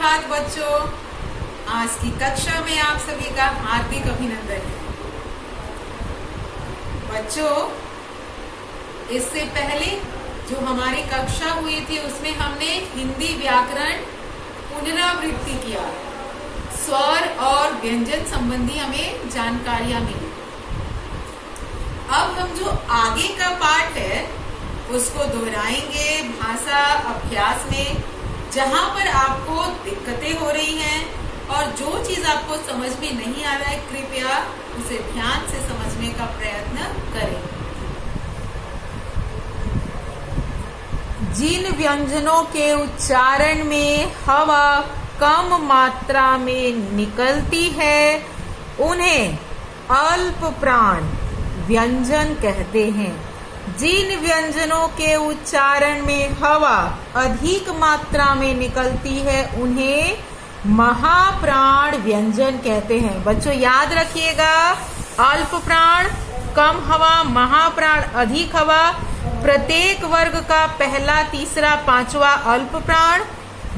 सुप्रभात बच्चों। आज की कक्षा में आप सभी का हार्दिक अभिनंदन है। बच्चों, इससे पहले जो हमारी कक्षा हुई थी उसमें हमने हिंदी व्याकरण पुनरावृत्ति किया, स्वर और व्यंजन संबंधी हमें जानकारियां मिली। अब हम जो आगे का पाठ है उसको दोहराएंगे भाषा अभ्यास में, जहां पर आपको दिक्कतें हो रही हैं और जो चीज आपको समझ में नहीं आ रहा है कृपया उसे ध्यान से समझने का प्रयत्न करें। जिन व्यंजनों के उच्चारण में हवा कम मात्रा में निकलती है उन्हें अल्प प्राण व्यंजन कहते हैं। जिन व्यंजनों के उच्चारण में हवा अधिक मात्रा में निकलती है उन्हें महाप्राण व्यंजन कहते हैं। बच्चों याद रखिएगा, अल्प प्राण कम हवा, महाप्राण अधिक हवा। प्रत्येक वर्ग का पहला, तीसरा, पांचवा अल्प प्राण,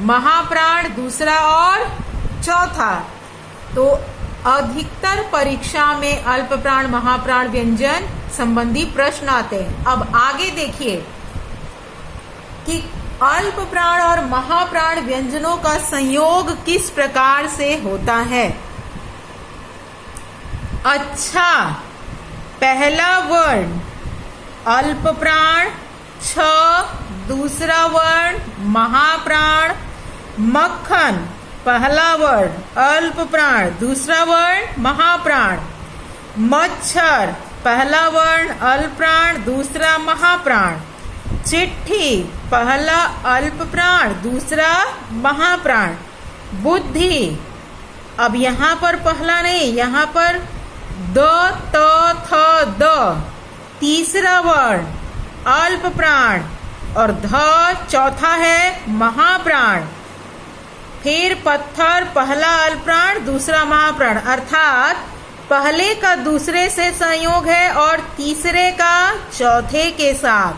महाप्राण दूसरा और चौथा। तो अधिकतर परीक्षा में अल्प प्राण महाप्राण व्यंजन संबंधी प्रश्न आते हैं। अब आगे देखिए कि अल्प प्राण और महाप्राण व्यंजनों का संयोग किस प्रकार से होता है। अच्छा, पहला वर्ण अल्प प्राण, छ दूसरा वर्ण महाप्राण। मक्खन पहला वर्ण अल्प प्राण, दूसरा वर्ण महाप्राण। मच्छर पहला वर्ण अल्प प्राण, दूसरा महाप्राण। चिट्ठी पहला अल्प प्राण, दूसरा महाप्राण। बुद्धि, अब यहाँ पर पहला नहीं, यहाँ पर द त थ द तीसरा वर्ण अल्प प्राण और ध चौथा है महाप्राण। फिर पत्थर पहला अल्प प्राण, दूसरा महाप्राण, अर्थात पहले का दूसरे से संयोग है और तीसरे का चौथे के साथ।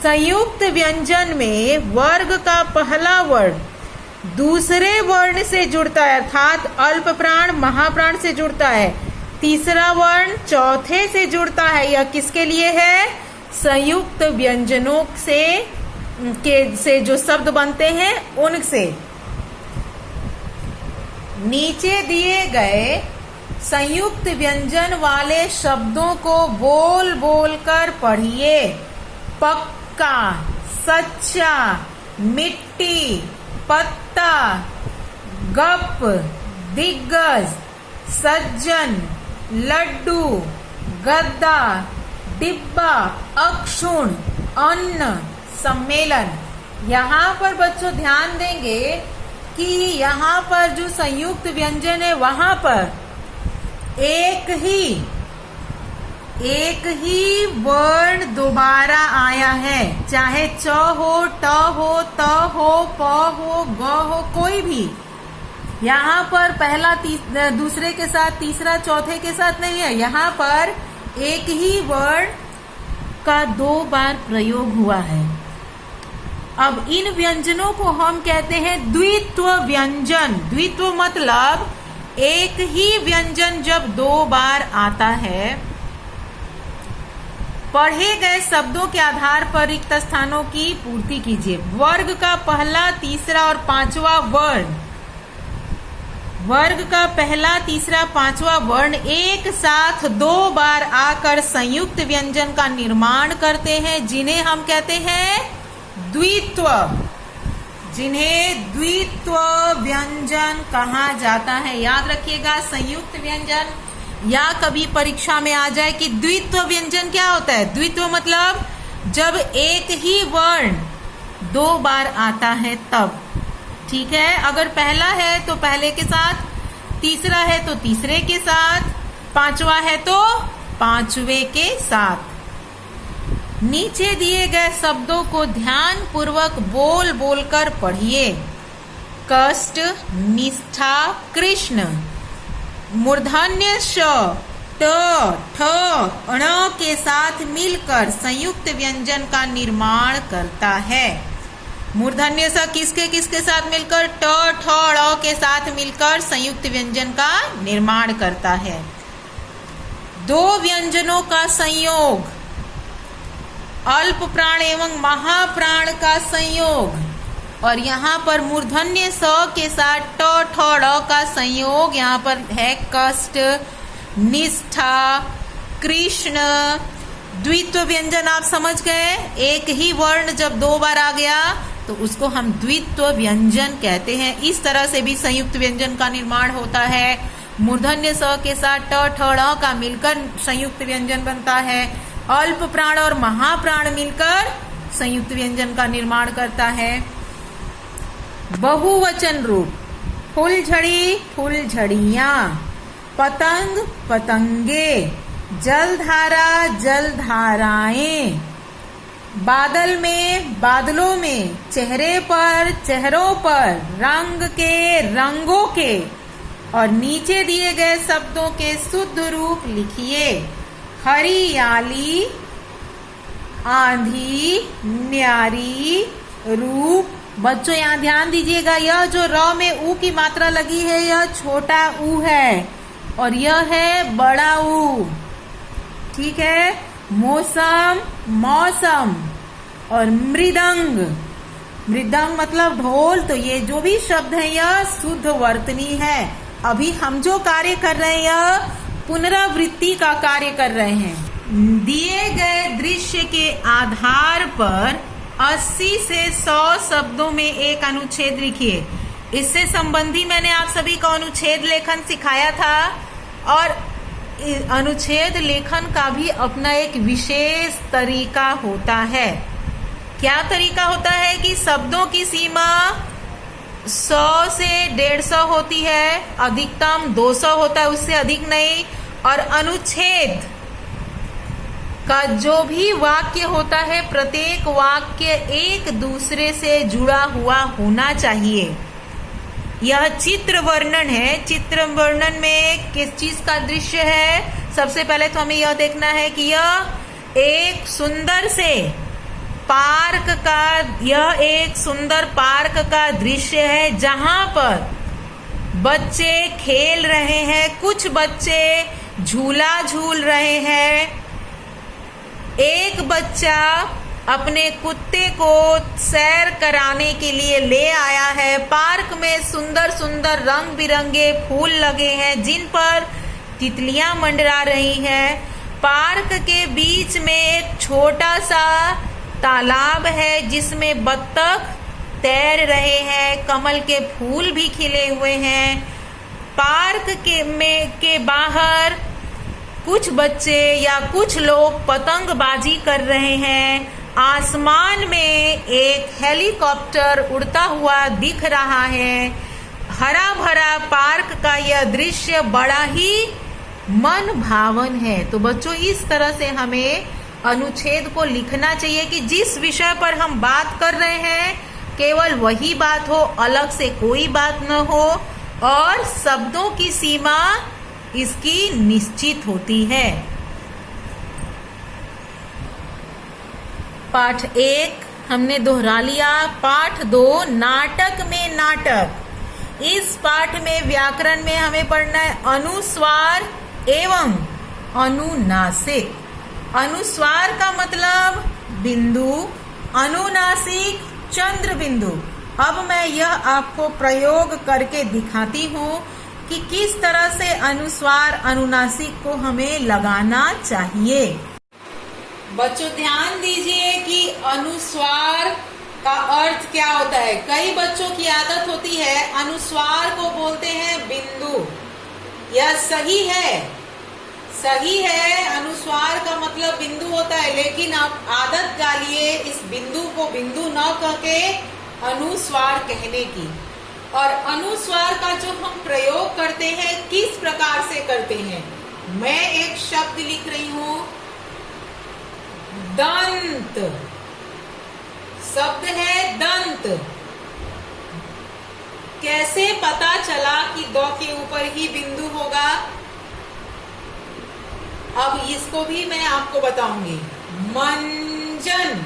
संयुक्त व्यंजन में वर्ग का पहला वर्ण दूसरे वर्ण से जुड़ता है, अर्थात अल्प प्राण महाप्राण से जुड़ता है। तीसरा वर्ण चौथे से जुड़ता है। यह किसके लिए है? संयुक्त व्यंजनों से जो शब्द बनते हैं उनसे। नीचे दिए गए संयुक्त व्यंजन वाले शब्दों को बोल बोल कर पढ़िए। पक्का, सच्चा, मिट्टी, पत्ता, गप, दिग्गज, सज्जन, लड्डू, गद्दा, डिब्बा, अक्षुण, अन्न, सम्मेलन। यहाँ पर बच्चों ध्यान देंगे कि यहाँ पर जो संयुक्त व्यंजन है वहां पर एक ही वर्ण दोबारा आया है, चाहे च हो, ट हो, त हो, प हो, ग हो, कोई भी। यहाँ पर पहला दूसरे के साथ, तीसरा चौथे के साथ नहीं है। यहाँ पर एक ही वर्ण का 2 बार प्रयोग हुआ है। अब इन व्यंजनों को हम कहते हैं द्वित्व व्यंजन। द्वित्व मतलब एक ही व्यंजन जब 2 बार आता है। पढ़े गए शब्दों के आधार पर रिक्त स्थानों की पूर्ति कीजिए। वर्ग का पहला, तीसरा और पांचवा वर्ण, वर्ग का पहला, तीसरा, पांचवा वर्ण एक साथ 2 बार आकर संयुक्त व्यंजन का निर्माण करते हैं, जिन्हें हम कहते हैं द्वित्व, जिन्हें द्वित्व व्यंजन कहा जाता है। याद रखिएगा, संयुक्त व्यंजन, या कभी परीक्षा में आ जाए कि द्वित्व व्यंजन क्या होता है। द्वित्व मतलब जब एक ही वर्ण 2 बार आता है तब। ठीक है, अगर पहला है तो पहले के साथ, तीसरा है तो तीसरे के साथ, पांचवा है तो पांचवे के साथ। नीचे दिए गए शब्दों को ध्यान पूर्वक बोल बोलकर पढ़िए। कष्ट, निष्ठा, कृष्ण। मूर्धन्य श, ट, ठ, ण के साथ मिलकर संयुक्त व्यंजन का निर्माण करता है। मूर्धन्य स किसके किसके साथ मिलकर? ट, ठ, ड़ के साथ मिलकर संयुक्त व्यंजन का निर्माण करता है। दो व्यंजनों का संयोग, अल्प प्राण एवं महाप्राण का संयोग, और यहाँ पर मूर्धन्य स के साथ ट, ठ, ड़ का संयोग यहाँ पर है कष्ट, निष्ठा, कृष्ण। द्वित्व व्यंजन आप समझ गए, एक ही वर्ण जब दो बार आ गया तो उसको हम द्वित्व व्यंजन कहते हैं। इस तरह से भी संयुक्त व्यंजन का निर्माण होता है। मूर्धन्य स के साथ ट, ठ, ड़ का मिलकर संयुक्त व्यंजन बनता है। अल्प प्राण और महाप्राण मिलकर संयुक्त व्यंजन का निर्माण करता है। बहुवचन रूप, फुलझड़ी, फुलझड़ियां, पतंग, पतंगे, जलधारा, जलधाराएं, बादल में, बादलों में, चेहरे पर, चेहरों पर, रंग के, रंगों के, और नीचे दिए गए शब्दों के शुद्ध रूप लिखिए। हरियाली, आंधी, न्यारी, रूप। बच्चों यहाँ ध्यान दीजिएगा, यह जो र में ऊ की मात्रा लगी है यह छोटा ऊ है और यह है बड़ा ऊ। ठीक है। मौसम, मौसम, और मृदंग, मृदंग मतलब ढोल। तो ये जो भी शब्द है यह शुद्ध वर्तनी है। अभी हम जो कार्य कर रहे हैं यह पुनरावृत्ति का कार्य कर रहे हैं। दिए गए दृश्य के आधार पर 80 से 100 शब्दों में एक अनुच्छेद लिखिए। इससे संबंधी मैंने आप सभी को अनुच्छेद लेखन सिखाया था और अनुच्छेद लेखन का भी अपना एक विशेष तरीका होता है। क्या तरीका होता है कि शब्दों की सीमा 100 से 150 होती है, अधिकतम 200 होता है, उससे अधिक नहीं। और अनुच्छेद का जो भी वाक्य होता है प्रत्येक वाक्य एक दूसरे से जुड़ा हुआ होना चाहिए। यह चित्र वर्णन है। चित्र वर्णन में किस चीज का दृश्य है? सबसे पहले तो हमें यह देखना है कि यह एक सुंदर से पार्क का, यह एक सुंदर पार्क का दृश्य है जहां पर बच्चे खेल रहे हैं, कुछ बच्चे झूला झूल रहे हैं। एक बच्चा अपने कुत्ते को सैर कराने के लिए ले आया है। पार्क में सुंदर सुंदर रंग बिरंगे फूल लगे हैं जिन पर तितलियां मंडरा रही हैं। पार्क के बीच में एक छोटा सा तालाब है जिसमें बत्तख तैर रहे हैं। कमल के फूल भी खिले हुए हैं। पार्क के बाहर कुछ बच्चे या कुछ लोग पतंगबाजी कर रहे हैं। आसमान में एक हेलीकॉप्टर उड़ता हुआ दिख रहा है। हरा भरा पार्क का यह दृश्य बड़ा ही मन भावन है। तो बच्चों इस तरह से हमें अनुच्छेद को लिखना चाहिए कि जिस विषय पर हम बात कर रहे हैं केवल वही बात हो, अलग से कोई बात न हो, और शब्दों की सीमा इसकी निश्चित होती है। पाठ 1 हमने दोहरा लिया। पाठ 2 नाटक में नाटक। इस पाठ में व्याकरण में हमें पढ़ना है अनुस्वार एवं अनुनासिक। अनुस्वार का मतलब बिंदु, अनुनासिक चंद्र बिंदु। अब मैं यह आपको प्रयोग करके दिखाती हूँ कि किस तरह से अनुस्वार अनुनासिक को हमें लगाना चाहिए। बच्चों ध्यान दीजिए कि अनुस्वार का अर्थ क्या होता है। कई बच्चों की आदत होती है अनुस्वार को बोलते हैं बिंदु। यह सही है, सही है, अनुस्वार का मतलब बिंदु होता है, लेकिन आप आदत डालिए इस बिंदु को बिंदु न कह के अनुस्वार कहने की। और अनुस्वार का जो हम प्रयोग करते हैं किस प्रकार से करते हैं। मैं एक शब्द लिख रही हूं, दंत। शब्द है दंत। कैसे पता चला कि द के ऊपर ही बिंदु होगा? अब इसको भी मैं आपको बताऊंगी। मंजन,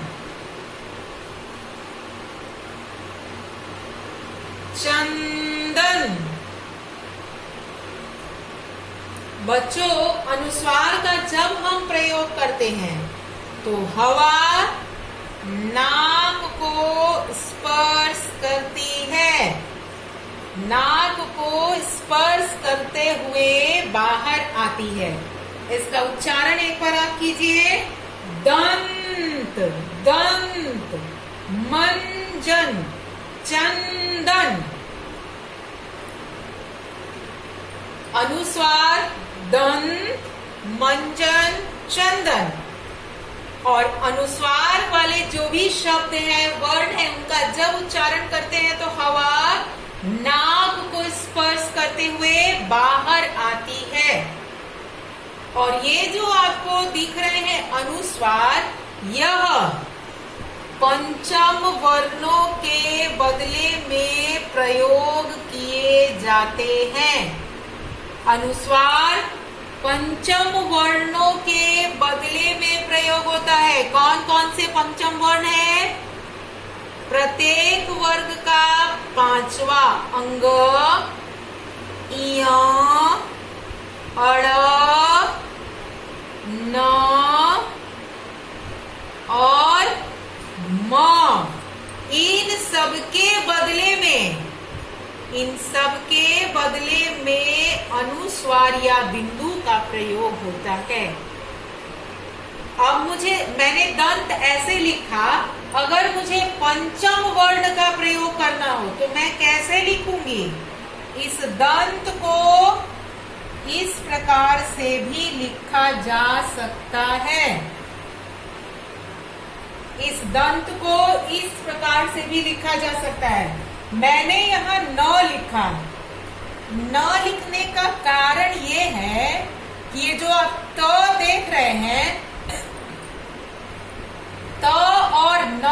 चंदन। बच्चों, अनुस्वार का जब हम प्रयोग करते हैं तो हवा नाक को स्पर्श करती है, नाक को स्पर्श करते हुए बाहर आती है। इसका उच्चारण एक बार आप कीजिए। दंत, दंत, मंजन, चंदन। अनुस्वार दंत, मंजन, चंदन। और अनुस्वार वाले जो भी शब्द हैं, वर्ण हैं, उनका जब उच्चारण करते हैं तो हवा नाक को स्पर्श करते हुए बाहर आती है। और ये जो आपको दिख रहे हैं अनुस्वार, यह पंचम वर्णों के बदले में प्रयोग किए जाते हैं। अनुस्वार पंचम वर्णों के बदले में प्रयोग होता है। कौन कौन से पंचम वर्ण है? प्रत्येक वर्ग का पांचवा अंग इय, अड़, न और म। इन सबके बदले में अनुस्वार या बिंदु का प्रयोग होता है। अब मैंने दंत ऐसे लिखा, अगर मुझे पंचम वर्ण का प्रयोग करना हो तो मैं कैसे लिखूंगी? इस दंत को इस प्रकार से भी लिखा जा सकता है। इस दंत को इस प्रकार से भी लिखा जा सकता है। मैंने यहाँ न लिखा। न लिखने का कारण ये है कि ये जो आप त देख रहे हैं, त और न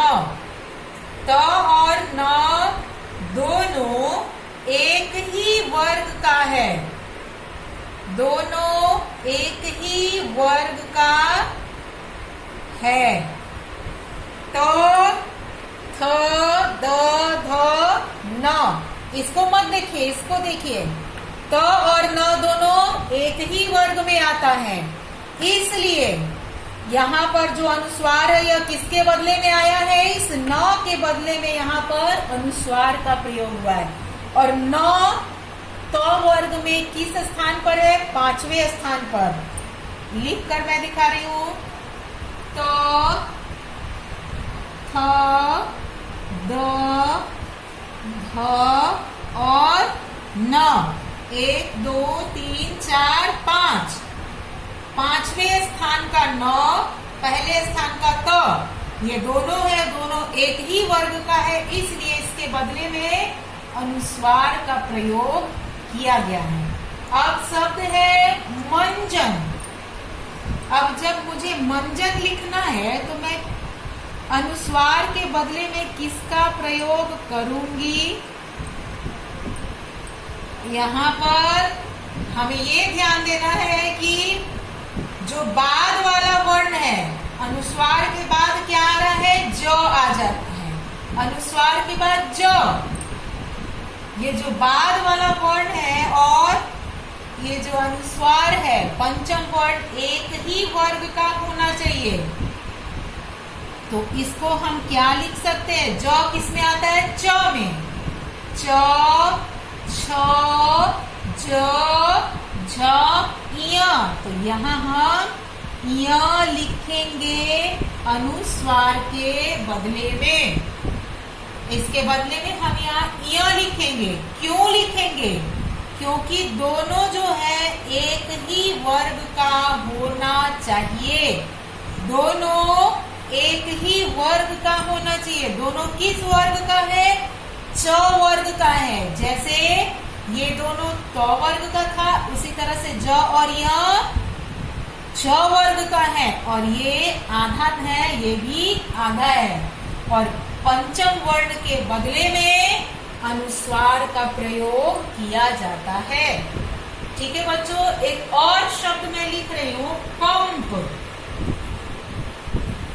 दोनों एक ही वर्ग का है। दोनों एक ही वर्ग का है। तो थ, द, ध, न। इसको मत देखिए, इसको देखिए। त और न दोनों एक ही वर्ग में आता है, इसलिए यहाँ पर जो अनुस्वार है यह किसके बदले में आया है? इस न के बदले में यहाँ पर अनुस्वार का प्रयोग हुआ है। और न तो वर्ग में किस स्थान पर है? पांचवें स्थान पर। लिख कर मैं दिखा रही हूं। तो थ, द, ध और न। 1 2 3 4 5। पांचवें स्थान का न, पहले स्थान का त, ये दोनों है, दोनों एक ही वर्ग का है, इसलिए इसके बदले में अनुस्वार का प्रयोग किया गया है। अब शब्द है मंजन। अब जब मुझे मंजन लिखना है तो मैं अनुस्वार के बदले में किसका प्रयोग करूंगी? यहाँ पर हमें ये ध्यान देना है कि जो बाद वाला वर्ण है, अनुस्वार के बाद क्या आ रहा है? ज आ जाता है। अनुस्वार के बाद ज, ये जो बाद वाला वर्ण है और ये जो अनुस्वार है, पंचम वर्ण एक ही वर्ग का होना चाहिए। तो इसको हम क्या लिख सकते हैं? ज किसमें आता है? च में। च, छ, ज, झ, य। तो यहाँ हम य लिखेंगे अनुस्वार के बदले में। इसके बदले में हम यहाँ य लिखेंगे। क्यों लिखेंगे? क्योंकि दोनों जो है एक ही वर्ग का होना चाहिए। दोनों एक ही वर्ग का होना चाहिए। दोनों किस वर्ग का है? च वर्ग का है। जैसे ये दोनों त वर्ग का था, उसी तरह से ज और य छ वर्ग का है, और ये आधा है, ये भी आधा है। और पंचम वर्ण के बदले में अनुस्वार का प्रयोग किया जाता है। ठीक है बच्चों, एक और शब्द मैं लिख रही हूँ, पंप।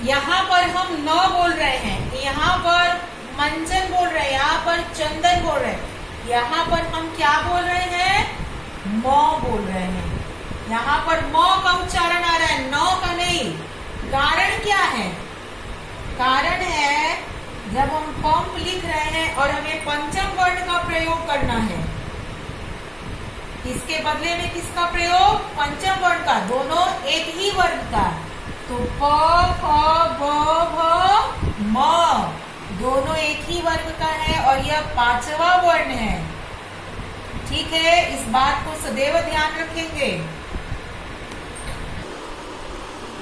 यहाँ पर हम न बोल रहे हैं, यहाँ पर मंजन बोल रहे हैं, यहाँ पर चंदन बोल रहे हैं। यहाँ पर हम क्या बोल रहे हैं? म बोल रहे हैं। यहाँ पर म का उच्चारण आ रहा है, न का नहीं। कारण क्या है? कारण है जब हम पंप लिख रहे हैं और हमें पंचम वर्ण का प्रयोग करना है, इसके बदले में किसका प्रयोग? पंचम वर्ण का, दोनों एक ही वर्ण का। तो प फ ब भ म दोनों एक ही वर्ग का है और यह पांचवा वर्ण है। ठीक है, इस बात को सदैव ध्यान रखेंगे।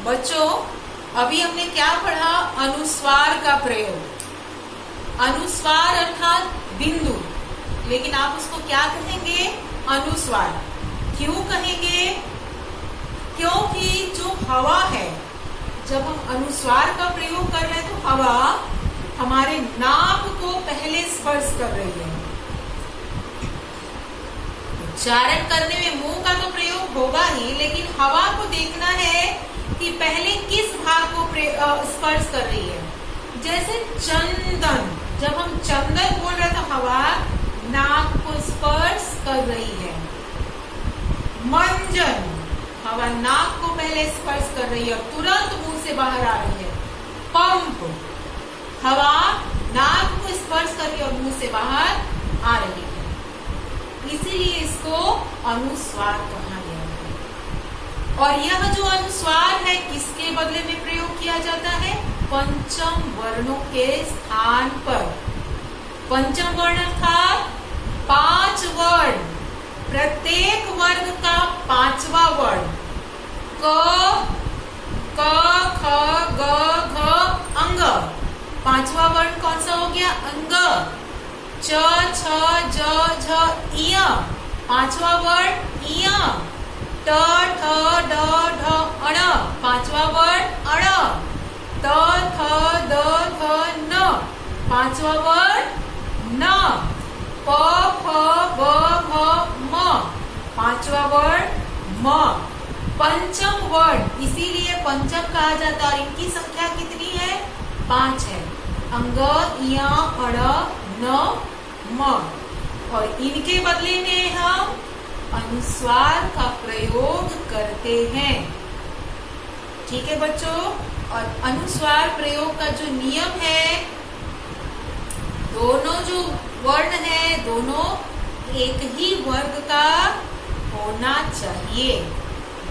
बच्चों, अभी हमने क्या पढ़ा? अनुस्वार का प्रयोग। अनुस्वार अर्थात बिंदु, लेकिन आप उसको क्या कहेंगे? अनुस्वार। क्यों कहेंगे? क्योंकि जो हवा है, जब हम अनुस्वार का प्रयोग कर रहे हैं तो हवा हमारे नाक को पहले स्पर्श कर रही है। उच्चारण करने में मुंह का तो प्रयोग होगा ही, लेकिन हवा को देखना है कि पहले किस भाग को स्पर्श कर रही है। जैसे चंदन, जब हम चंदन बोल रहे तो हवा नाक को स्पर्श कर रही है। मंजन, हवा नाक को पहले स्पर्श कर रही है और तुरंत मुंह से बाहर आ रही है। पंप, हवा नाक को स्पर्श कर रही है और मुंह से बाहर आ रही है, इसीलिए इसको अनुस्वार कहा गया है। और यह जो अनुस्वार है किसके बदले में प्रयोग किया जाता है? पंचम वर्णों के स्थान पर। पंचम वर्ण अर्थात 5 वर्ण, प्रत्येक वर्ग का 5वां वर्ण। क, ख, ग, घ, अंग। 5वां वर्ण कौन सा हो गया? अंग। च, छ, ज, झ, इय। 5वां वर्ण इय। ट, ठ, ड, ढ, अण। 5वां वर्ण अण। त, थ, द, थ, न। 5वां वर्ण न। प, फ, ब, भ, म। 5वां वर्ण म। पंचम वर्ण इसीलिए पंचम कहा जाता है और इनकी संख्या कितनी है? 5 है। अंग, इय, अण, न, म। और इनके बदले में हम अनुस्वार का प्रयोग करते हैं। ठीक है बच्चों, और अनुस्वार प्रयोग का जो नियम है, दोनों जो वर्ण है दोनों एक ही वर्ग का होना चाहिए।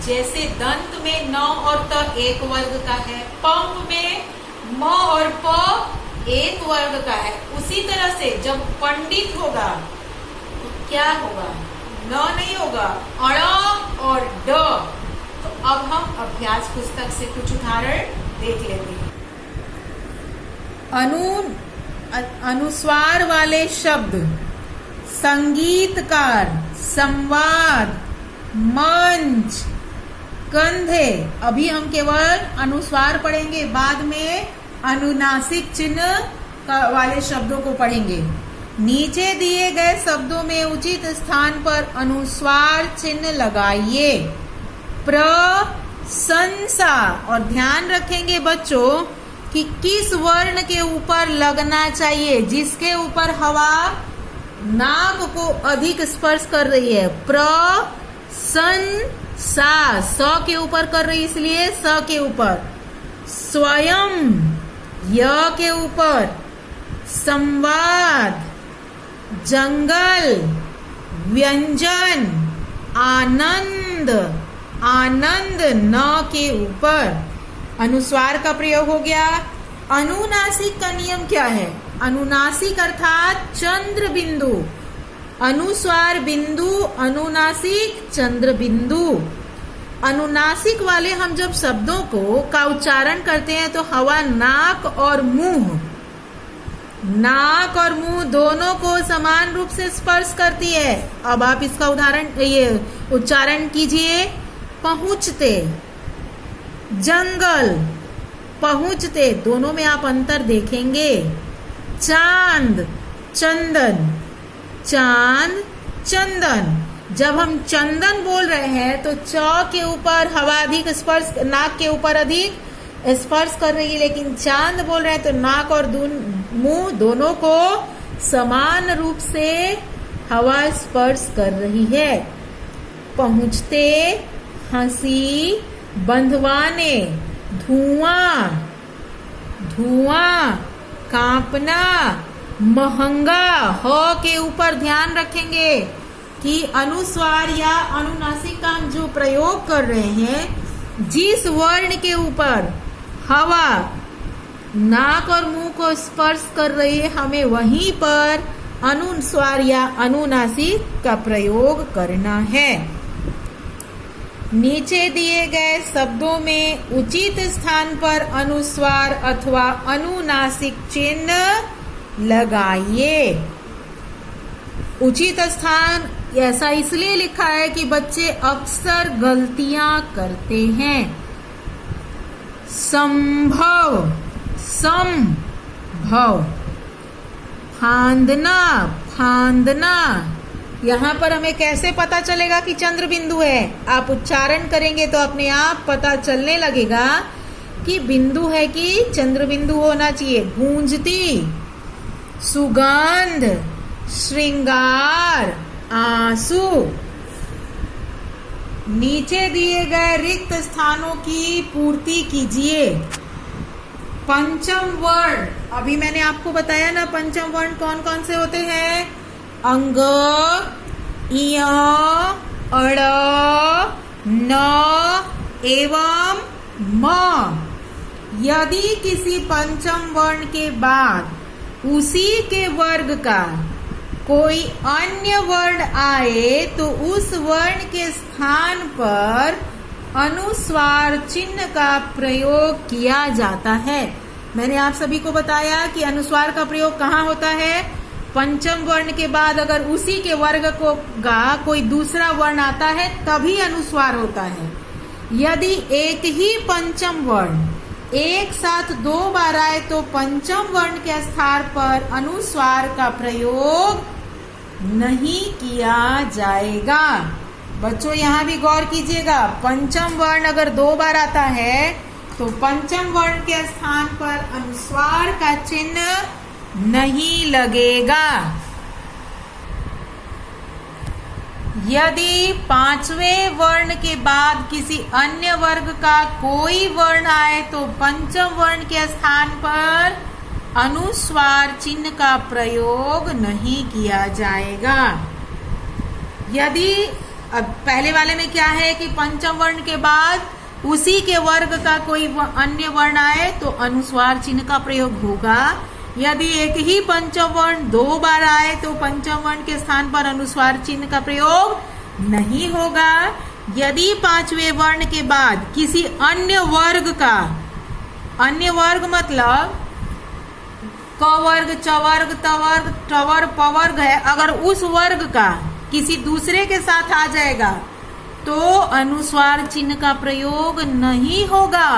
जैसे दंत में न और त एक वर्ग का है, पंप में म और प एक वर्ग का है, उसी तरह से जब पंडित होगा तो क्या होगा? न नहीं होगा, अण और ड। तो अब हम अभ्यास पुस्तक से कुछ उदाहरण देख लेते हैं। अनुस्वार वाले शब्द: संगीतकार, संवाद, मंच, कंधे। अभी हम केवल अनुस्वार पढ़ेंगे, बाद में अनुनासिक चिन्ह वाले शब्दों को पढ़ेंगे। नीचे दिए गए शब्दों में उचित स्थान पर अनुस्वार चिन्ह लगाइए। प्रशंसा, और ध्यान रखेंगे बच्चों कि किस वर्ण के ऊपर लगना चाहिए, जिसके ऊपर हवा नाक को अधिक स्पर्श कर रही है। प्रशंसा, स के ऊपर कर रही, इसलिए स के ऊपर। स्वयं, य के ऊपर। संवाद, जंगल, व्यंजन, आनंद, आनंद न के ऊपर। अनुस्वार का प्रयोग हो गया। अनुनासिक का नियम क्या है? अनुनासिक अर्थात चंद्र बिंदु। अनुस्वार बिंदु, अनुनासिक चंद्र बिंदु। अनुनासिक वाले हम जब शब्दों का उच्चारण करते हैं तो हवा नाक और मुंह दोनों को समान रूप से स्पर्श करती है। अब आप इसका उच्चारण कीजिए। पहुंचते, जंगल, पहुंचते, दोनों में आप अंतर देखेंगे। चांद, चंदन, चांद, चंदन। जब हम चंदन बोल रहे हैं तो च के ऊपर हवा अधिक स्पर्श, नाक के ऊपर अधिक स्पर्श कर रही है, लेकिन चांद बोल रहे हैं तो नाक और मुंह दोनों को समान रूप से हवा स्पर्श कर रही है। पहुंचते, हंसी, बंधवाने, धुआं, धुआं, कांपना, महंगा। ह के ऊपर ध्यान रखेंगे कि अनुस्वार या अनुनासिक का हम जो प्रयोग कर रहे हैं, जिस वर्ण के ऊपर हवा नाक और मुंह को स्पर्श कर रही है, हमें वहीं पर अनुस्वार या अनुनासिक का प्रयोग करना है। नीचे दिए गए शब्दों में उचित स्थान पर अनुस्वार अथवा अनुनासिक चिन्ह लगाइए। उचित स्थान ऐसा इसलिए लिखा है कि बच्चे अक्सर गलतियां करते हैं। संभव, संभव। फांदना, फांदना। यहाँ पर हमें कैसे पता चलेगा कि चंद्र बिंदु है? आप उच्चारण करेंगे तो अपने आप पता चलने लगेगा कि बिंदु है कि चंद्र बिंदु होना चाहिए। गूंजती, सुगंध, श्रृंगार, आंसू। नीचे दिए गए रिक्त स्थानों की पूर्ति कीजिए। पंचम वर्ण, अभी मैंने आपको बताया ना पंचम वर्ण कौन कौन से होते हैं? अंग, इय, अड़, न एवं म। यदि किसी पंचम वर्ण के बाद उसी के वर्ग का कोई अन्य वर्ण आए तो उस वर्ण के स्थान पर अनुस्वार चिन्ह का प्रयोग किया जाता है। मैंने आप सभी को बताया कि अनुस्वार का प्रयोग कहाँ होता है? पंचम वर्ण के बाद अगर उसी के वर्ग को कोई दूसरा वर्ण आता है तभी अनुस्वार होता है। यदि एक ही पंचम वर्ण एक साथ दो बार आए तो पंचम वर्ण के स्थान पर अनुस्वार का प्रयोग नहीं किया जाएगा। बच्चों यहाँ भी गौर कीजिएगा, पंचम वर्ण अगर दो बार आता है तो पंचम वर्ण के स्थान पर अनुस्वार का चिन्ह नहीं लगेगा। यदि पांचवें वर्ण के बाद किसी अन्य वर्ग का कोई वर्ण आए तो पंचम वर्ण के स्थान पर अनुस्वार चिन्ह का प्रयोग नहीं किया जाएगा। यदि अब पहले वाले में क्या है कि पंचम वर्ण के बाद उसी के वर्ग का कोई अन्य वर्ण आए तो अनुस्वार चिन्ह का प्रयोग होगा। यदि एक ही पंचम वर्ण दो बार आए तो पंचम वर्ण के स्थान पर अनुस्वार चिन्ह का प्रयोग नहीं होगा। यदि पांचवें वर्ण के बाद किसी अन्य वर्ग का, अन्य वर्ग मतलब क वर्ग, च वर्ग, त वर्ग, ट वर्ग, प वर्ग है, अगर उस वर्ग का किसी दूसरे के साथ आ जाएगा तो अनुस्वार चिन्ह का प्रयोग नहीं होगा।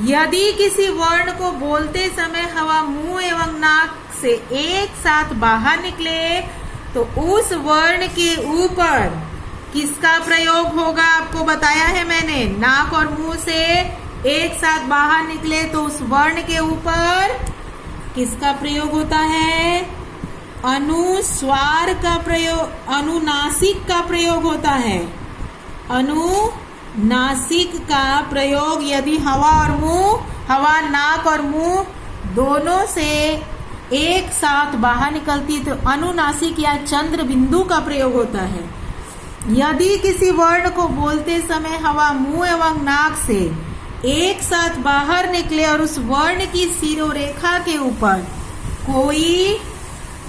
यदि किसी वर्ण को बोलते समय हवा मुंह एवं नाक से एक साथ बाहर निकले तो उस वर्ण के ऊपर किसका प्रयोग होगा? आपको बताया है मैंने, नाक और मुंह से एक साथ बाहर निकले तो उस वर्ण के ऊपर किसका प्रयोग होता है? अनुस्वार का प्रयोग, अनुनासिक का प्रयोग होता है। अनुनासिक का प्रयोग यदि हवा और मुंह, हवा नाक और मुंह दोनों से एक साथ बाहर निकलती है तो अनुनासिक या चंद्र बिंदु का प्रयोग होता है। यदि किसी वर्ण को बोलते समय हवा मुंह एवं नाक से एक साथ बाहर निकले और उस वर्ण की शिरोरेखा के ऊपर कोई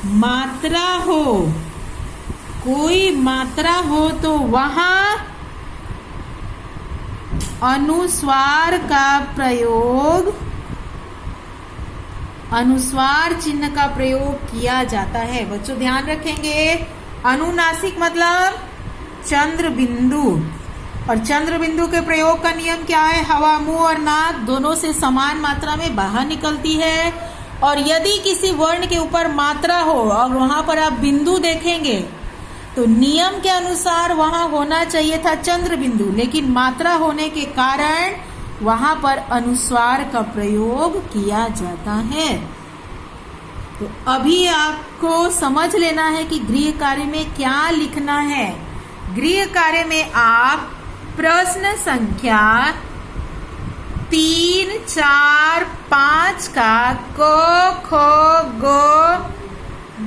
मात्रा हो, कोई मात्रा हो तो वहां अनुस्वार का प्रयोग, अनुस्वार चिन्ह का प्रयोग किया जाता है। बच्चों ध्यान रखेंगे, अनुनासिक मतलब चंद्र बिंदु, और चंद्र बिंदु के प्रयोग का नियम क्या है? हवा मुंह और नाक दोनों से समान मात्रा में बाहर निकलती है, और यदि किसी वर्ण के ऊपर मात्रा हो और वहां पर आप बिंदु देखेंगे तो नियम के अनुसार वहां होना चाहिए था चंद्र बिंदु, लेकिन मात्रा होने के कारण वहां पर अनुस्वार का प्रयोग किया जाता है। तो अभी आपको समझ लेना है कि गृह कार्य में क्या लिखना है। गृह कार्य में आप प्रश्न संख्या 3, 4, 5 का क, ख, ग,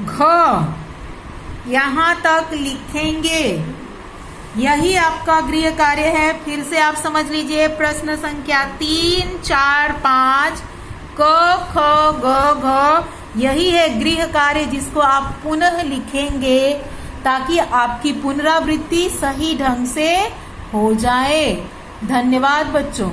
घ यहाँ तक लिखेंगे। यही आपका गृह कार्य है। फिर से आप समझ लीजिए, प्रश्न संख्या 3, 4, 5 क, ख, ग, घ यही है गृह कार्य, जिसको आप पुनः लिखेंगे ताकि आपकी पुनरावृत्ति सही ढंग से हो जाए। धन्यवाद बच्चों।